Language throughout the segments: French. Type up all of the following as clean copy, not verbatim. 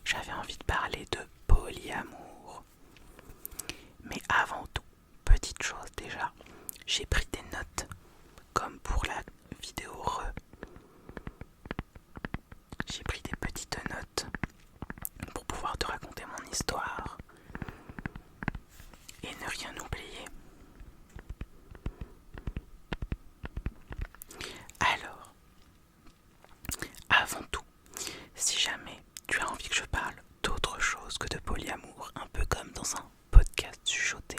j'avais envie de parler de polyamour. Mais avant tout, petite chose déjà, j'ai pris des notes, comme pour la vidéo J'ai pris des petites notes pour pouvoir te raconter mon histoire et ne rien oublier. Alors, avant tout, si jamais tu as envie que je parle d'autre chose que de polyamour, un peu comme dans un podcast chuchoté,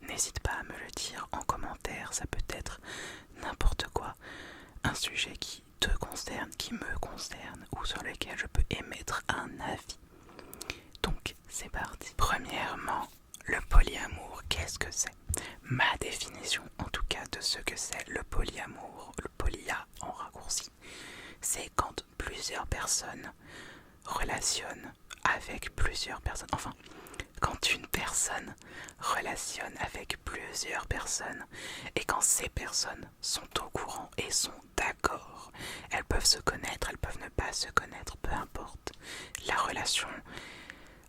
n'hésite pas à me le dire en commentaire, ça peut être n'importe quoi, un sujet qui te concerne, qui me concerne, ou sur lequel je peux émettre un avis. Donc, c'est parti. Premièrement, le polyamour, qu'est-ce que c'est? Ma définition, en tout cas, de ce que c'est le polyamour, le polya en raccourci, c'est quand plusieurs personnes relationnent avec plusieurs personnes. Enfin, quand une personne relationne avec plusieurs personnes et quand ces personnes sont au courant et sont d'accord. Elles peuvent se connaître, elles peuvent ne pas se connaître, peu importe. La relation,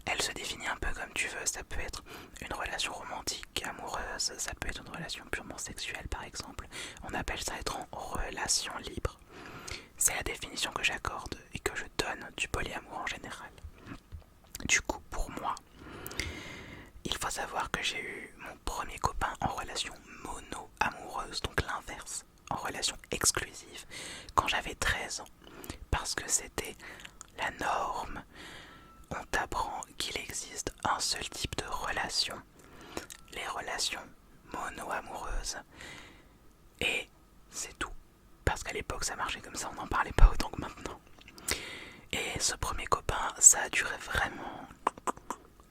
elle se définit un peu comme tu veux. Ça peut être une relation romantique, amoureuse, ça peut être une relation purement sexuelle par exemple. On appelle ça être en relation libre. C'est la définition que j'accorde et que je donne du polyamour en général. Du coup, pour moi, il faut savoir que j'ai eu mon premier copain en relation mono-amoureuse, donc l'inverse, en relation exclusive, quand j'avais 13 ans. Parce que c'était la norme. On t'apprend qu'il existe un seul type de relation, les relations mono-amoureuses. Et c'est tout. Parce qu'à l'époque ça marchait comme ça, on n'en parlait pas autant que maintenant. Et ce premier copain, ça a duré vraiment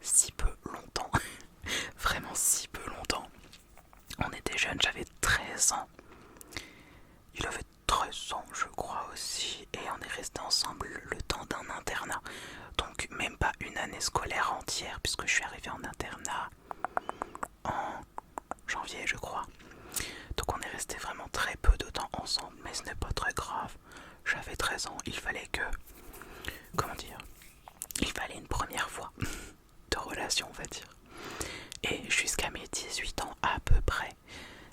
si peu longtemps. Vraiment si peu longtemps. On était jeunes, j'avais 13 ans. Il avait 13 ans, je crois aussi. Et on est restés ensemble le temps d'un internat. Donc même pas une année scolaire entière, puisque je suis arrivée en internat en janvier, je crois. Donc on est restés vraiment très peu de temps ensemble. Mais ce n'est pas très grave. J'avais 13 ans, il fallait que... Comment dire? Il fallait une première fois de relation, on va dire. Et jusqu'à mes 18 ans à peu près,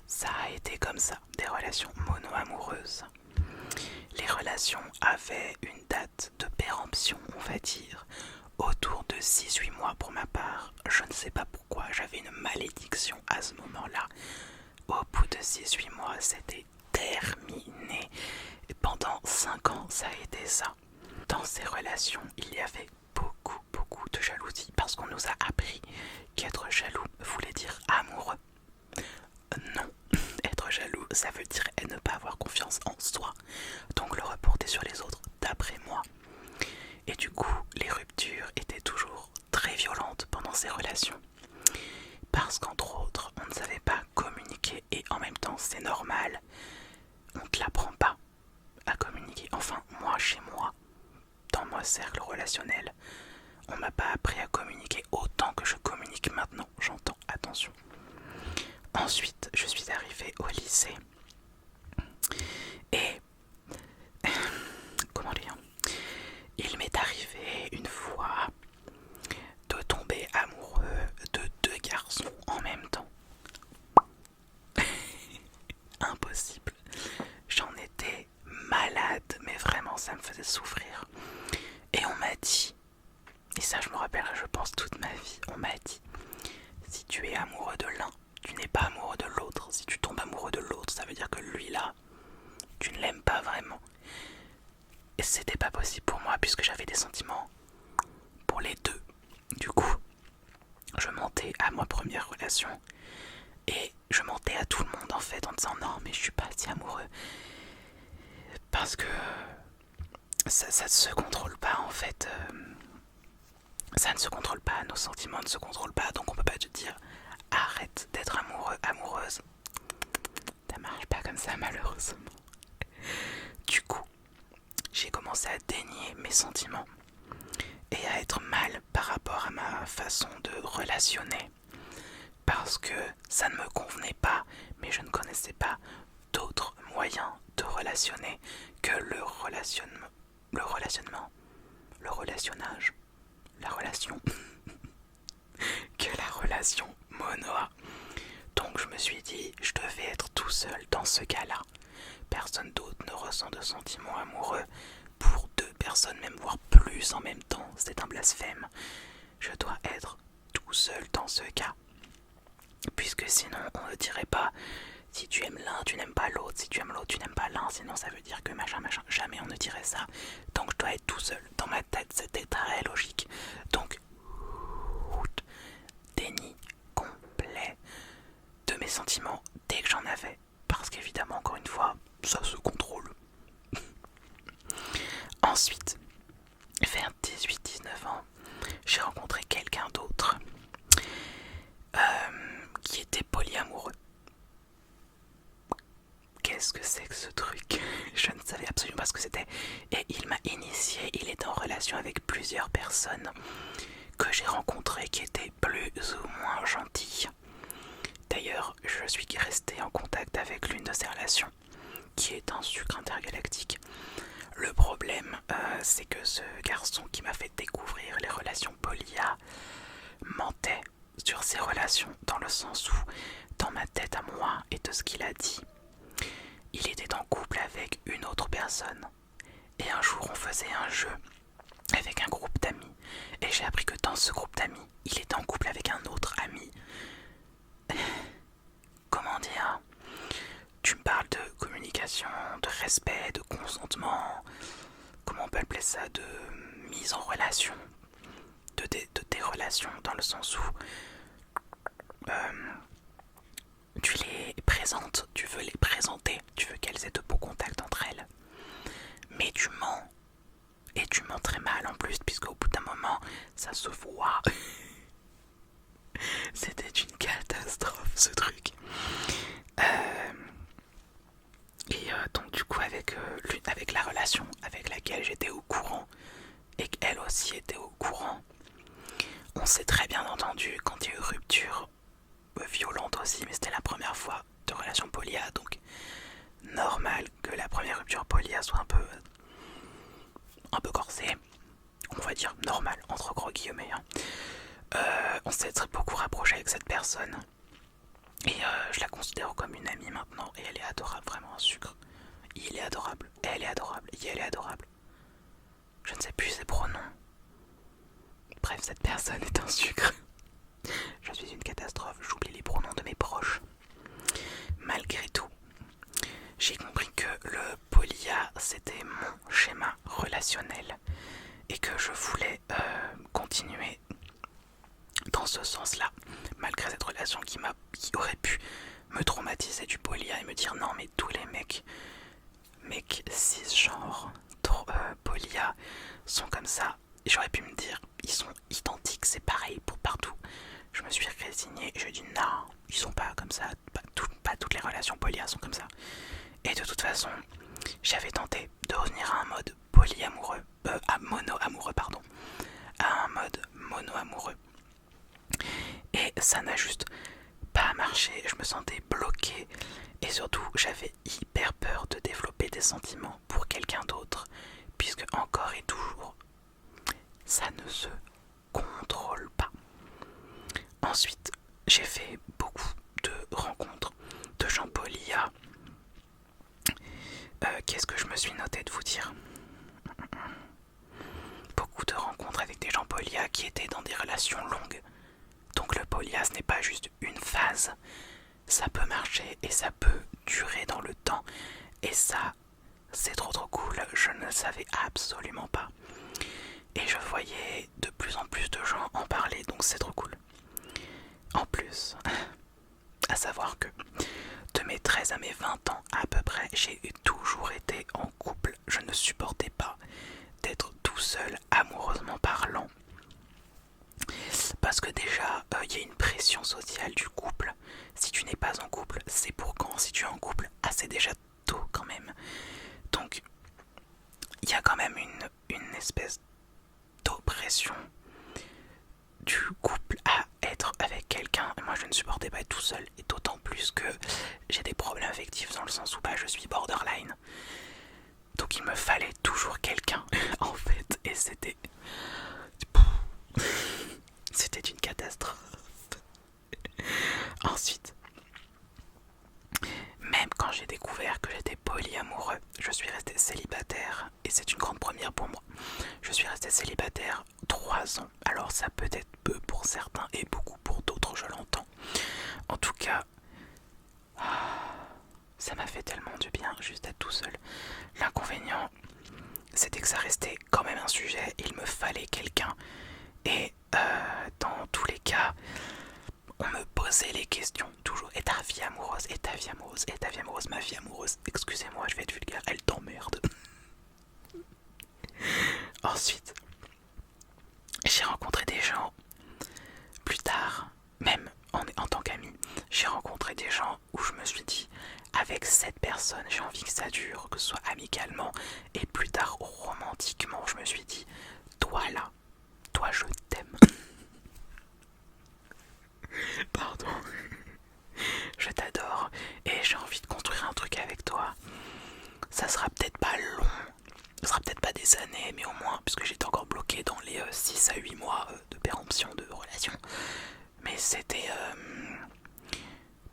ça a été comme ça, des relations mono-amoureuses. Les relations avaient une date de péremption, on va dire, autour de 6-8 mois pour ma part. Je ne sais pas pourquoi, j'avais une malédiction à ce moment-là. Au bout de 6-8 mois, c'était terminé. Et pendant 5 ans, ça a été ça. Dans ces relations, il y avait beaucoup de jalousie parce qu'on nous a appris qu'être jaloux voulait dire amoureux. Non, être jaloux, ça veut dire ne pas avoir confiance en soi, donc le reporter sur les autres, d'après moi. Et du coup, les ruptures étaient toujours très violentes pendant ces relations, parce qu'entre autres, on ne savait pas communiquer, et en même temps, c'est normal, on te l'apprend pas à communiquer. Enfin, moi, chez moi, dans mon cercle relationnel, on m'a pas appris à communiquer autant que je communique maintenant, j'entends, attention. Ensuite, je suis arrivée au lycée et comment dire, il m'est arrivé une fois de tomber amoureux de 2 garçons en même temps. Impossible. J'en étais malade, mais vraiment ça me faisait souffrir. Et on m'a dit, et ça je me rappellerai je pense toute ma vie, on m'a dit, si tu es amoureux de l'un, tu n'es pas amoureux de l'autre. Si tu tombes amoureux de l'autre, ça veut dire que lui là, tu ne l'aimes pas vraiment. Et c'était pas possible pour moi puisque j'avais des sentiments pour les deux. Du coup, je mentais à ma première relation et je mentais à tout le monde en fait en disant non mais je suis pas si amoureux. Parce que ça ne se contrôle pas en fait. Ça ne se contrôle pas, nos sentiments ne se contrôlent pas, donc on peut pas te dire arrête d'être amoureux, amoureuse. Ça marche pas comme ça malheureusement. Du coup, j'ai commencé à dénier mes sentiments et à être mal par rapport à ma façon de relationner. Parce que ça ne me convenait pas, mais je ne connaissais pas d'autres moyens de relationner que le relationnement le relationnage, la relation, que la relation mono a. Donc je me suis dit, je devais être tout seul dans ce cas-là. Personne d'autre ne ressent de sentiments amoureux pour deux personnes, même voire plus en même temps. C'est un blasphème. Je dois être tout seul dans ce cas. Puisque sinon on ne dirait pas si tu aimes l'un, tu n'aimes pas l'autre, si tu aimes l'autre, tu n'aimes pas l'un, sinon ça veut dire que machin, jamais on ne dirait ça. Donc je dois être tout seul. Dans ma tête, c'était très logique. Donc, déni complet de mes sentiments dès que j'en avais. Parce qu'évidemment, encore une fois, ça se contrôle. Ensuite, vers 18-19 ans, j'ai rencontré quelqu'un d'autre qui était polyamoureux. Qu'est-ce que c'est que ce truc? Je ne savais absolument pas ce que c'était. Et il m'a initié, il était en relation avec plusieurs personnes que j'ai rencontrées qui étaient plus ou moins gentilles. D'ailleurs, je suis resté en contact avec l'une de ces relations, qui est un sucre intergalactique. Le problème, c'est que ce garçon qui m'a fait découvrir les relations polyas mentait sur ces relations, dans le sens où, dans ma tête à moi et de ce qu'il a dit, il était en couple avec une autre personne. Et un jour, on faisait un jeu avec un groupe d'amis. Et j'ai appris que dans ce groupe d'amis, il était en couple avec un autre ami. Comment dire? Tu me parles de communication, de respect, de consentement. Comment on peut appeler ça? De mise en relation. De tes relations, dans le sens où tu les présentes, tu veux les présenter, tu veux qu'elles aient de beaux contacts entre elles. Mais tu mens. Et tu mens très mal en plus, puisqu'au bout d'un moment, ça se voit. C'était une catastrophe ce truc. Donc du coup avec la relation avec laquelle j'étais au courant et qu'elle aussi était au courant, on s'est très bien entendu quand il y a eu rupture violente aussi, mais c'était la première fois de relation polyas, donc normal que la première rupture polyas soit un peu corsée, on va dire normal entre gros guillemets. On s'est très beaucoup rapproché avec cette personne et je la considère comme une amie maintenant et elle est adorable, vraiment un sucre. Il est adorable, elle est adorable, elle est adorable. Je ne sais plus ses pronoms. Bref, cette personne est un sucre. Je suis une catastrophe, j'oublie les pronoms de mes proches. Malgré tout, j'ai compris que le polyas c'était mon schéma relationnel et que je voulais continuer dans ce sens-là, malgré cette relation qui aurait pu me traumatiser du polyas et me dire non mais tous les mecs cisgenres polyas sont comme ça. Et j'aurais pu me dire ils sont identiques, c'est pareil pour partout. Je me suis résignée et je dis non, ils sont pas comme ça, pas toutes les relations polyas sont comme ça. Et de toute façon, j'avais tenté de revenir à un mode polyamoureux, mono-amoureux pardon, à un mode mono-amoureux. Et ça n'a juste pas marché, je me sentais bloquée et surtout j'avais hyper peur de développer des sentiments pour quelqu'un d'autre, puisque encore et toujours, ça ne se contrôle pas. Ensuite, j'ai fait beaucoup de rencontres de gens polyas. Qu'est-ce que je me suis noté de vous dire? Beaucoup de rencontres avec des gens polyas qui étaient dans des relations longues. Donc le polyas n'est pas juste une phase. Ça peut marcher et ça peut durer dans le temps. Et ça, c'est trop cool. Je ne le savais absolument pas. Et je voyais de plus en plus de gens en parler, donc c'est trop cool. En plus, à savoir que de mes 13 à mes 20 ans à peu près, j'ai toujours été en couple. Je ne supportais pas d'être tout seul, amoureusement parlant. Parce que déjà, il y a une pression sociale du couple. Si tu n'es pas en couple, c'est pour quand? Si tu es en couple, c'est déjà tôt quand même. Donc, il y a quand même une espèce d'oppression du couple à être avec quelqu'un. Moi, je ne supportais pas être tout seul. Et d'autant plus que j'ai des problèmes affectifs dans le sens où je suis borderline. Donc, il me fallait toujours quelqu'un, en fait. Et c'était célibataire 3 ans. Alors ça peut être peu pour certains et beaucoup pour d'autres, je l'entends. En tout cas, ça m'a fait tellement du bien juste d'être tout seul. L'inconvénient, c'était que ça restait quand même un sujet, il me fallait quelqu'un. Et dans tous les cas, on me posait les questions toujours. Et ta vie amoureuse, et ta vie amoureuse, et ta vie amoureuse, ma vie amoureuse. Excusez-moi, je vais être vulgaire, elle t'emmerde. Ensuite, j'ai rencontré des gens plus tard, même en tant qu'ami, j'ai rencontré des gens où je me suis dit, avec cette personne, j'ai envie que ça dure, que ce soit amicalement et plus tard romantiquement. Je me suis dit, toi là, toi je t'aime. Pardon. Je t'adore et j'ai envie de construire un truc avec toi. Ça sera peut-être pas long, ça sera peut-être pas des années, mais au moins, puisque j'étais encore bloqué dans les 6 à 8 mois de péremption de relation. Mais c'était...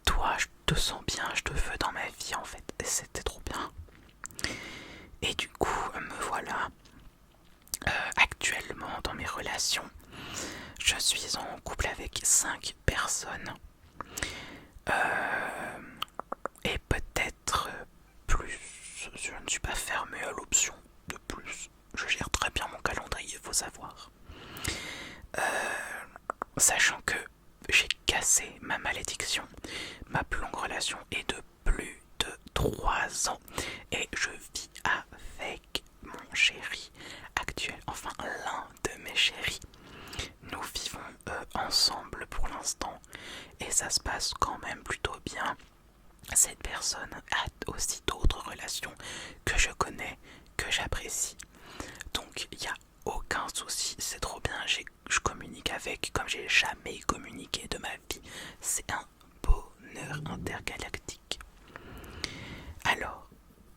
toi, je te sens bien, je te veux dans ma vie en fait. Et c'était trop bien. Et du coup, me voilà actuellement dans mes relations. Je suis en couple avec 5 personnes. Et peut-être plus. Je ne suis pas fermé à l'option de plus. Je gère très bien mon calendrier, faut savoir. Sachant que j'ai cassé ma malédiction. Ma plus longue relation est de plus de 3 ans. Et je vis avec mon chéri actuel. Enfin, l'un de mes chéris. Nous vivons ensemble pour l'instant. Et ça se passe quand même plutôt bien. Cette personne a aussi d'autres relations que je connais, que j'apprécie. Donc il n'y a aucun souci, c'est trop bien. Je communique avec comme j'ai jamais communiqué de ma vie. C'est un bonheur intergalactique. Alors,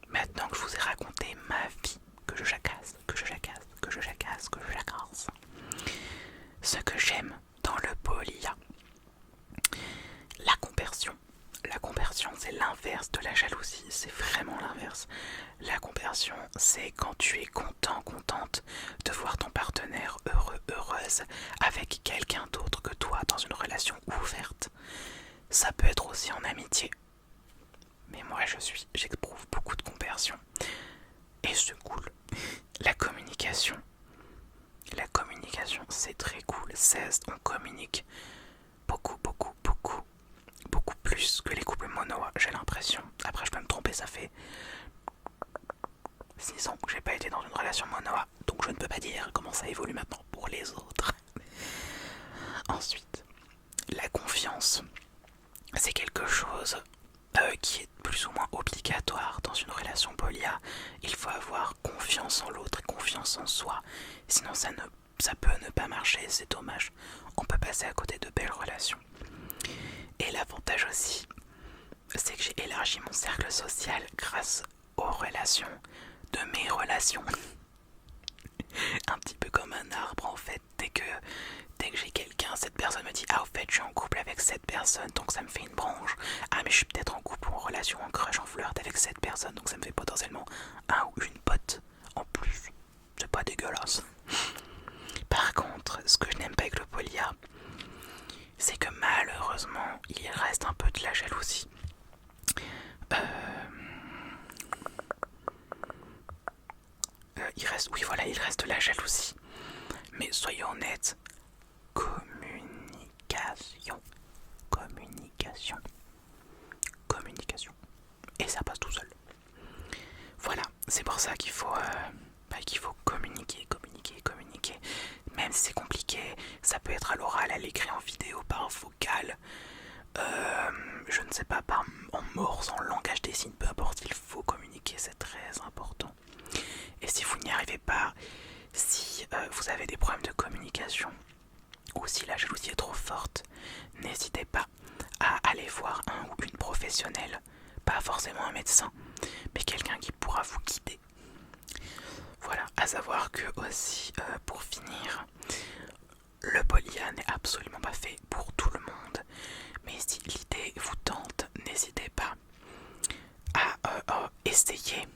maintenant que je vous ai raconté ma vie, que je jacasse, ce que j'aime dans le polia, la compersion. La compersion, c'est l'inverse de la jalousie, c'est vraiment l'inverse. La compersion, c'est quand tu es content, contente de voir ton partenaire heureux, heureuse avec quelqu'un d'autre que toi dans une relation ouverte. Ça peut être aussi en amitié. Mais moi, j'éprouve beaucoup de compersion. Et c'est cool. La communication, c'est très cool. On communique beaucoup plus que les couples mono, j'ai l'impression. Après je peux me tromper, ça fait 6 ans que j'ai pas été dans une relation mono, donc je ne peux pas dire comment ça évolue maintenant pour les autres. Ensuite, la confiance, c'est quelque chose qui est plus ou moins obligatoire dans une relation polia. Il faut avoir confiance en l'autre et confiance en soi, sinon ça peut ne pas marcher, c'est dommage. On peut passer à côté de belles relations. Et l'avantage aussi, c'est que j'ai élargi mon cercle social grâce aux relations de mes relations. Un petit peu comme un arbre en fait. Dès que j'ai quelqu'un, cette personne me dit, ah au fait je suis en couple avec cette personne, donc ça me fait une branche. Ah mais je suis peut-être en couple ou en relation, en crush, en flirt avec cette personne, donc ça me fait potentiellement un ou une pote en plus. C'est pas dégueulasse. Par contre, ce que je n'aime pas avec le polia, c'est que malheureusement, il reste un peu de la jalousie. Il reste de la jalousie. Mais soyons honnêtes, communication. Et ça passe tout seul. Voilà, c'est pour ça qu'il faut communiquer. Même si c'est compliqué, ça peut être à l'oral, à l'écrit, en vidéo, par vocal. Je ne sais pas, en morse, en langage des signes, peu importe, il faut communiquer, c'est très important. Et si vous n'y arrivez pas, si vous avez des problèmes de communication, ou si la jalousie est trop forte, n'hésitez pas à aller voir un ou une professionnelle, pas forcément un médecin, mais quelqu'un qui pourra vous guider. Voilà, à savoir que aussi, pour finir, le polia n'est absolument pas fait pour tout le monde, mais si l'idée vous tente, n'hésitez pas à essayer.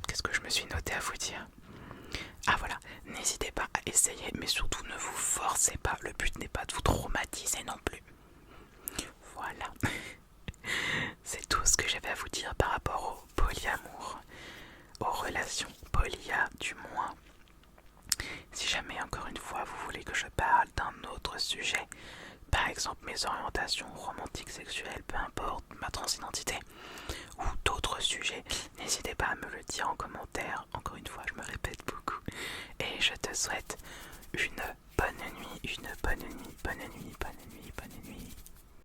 Qu'est-ce que je me suis noté à vous dire ? Ah voilà, n'hésitez pas à essayez, mais surtout ne vous forcez pas. Le but n'est pas de vous traumatiser non plus. Voilà. C'est tout ce que j'avais à vous dire par rapport au polyamour, aux relations polya du moins. Si jamais encore une fois vous voulez que je parle d'un autre sujet, par exemple mes orientations romantiques, sexuelles, peu importe, ma transidentité ou d'autres sujets, n'hésitez pas à me le dire en commentaire. Encore une fois, je me répète beaucoup. Et je te souhaite une bonne nuit, bonne nuit, bonne nuit, bonne nuit,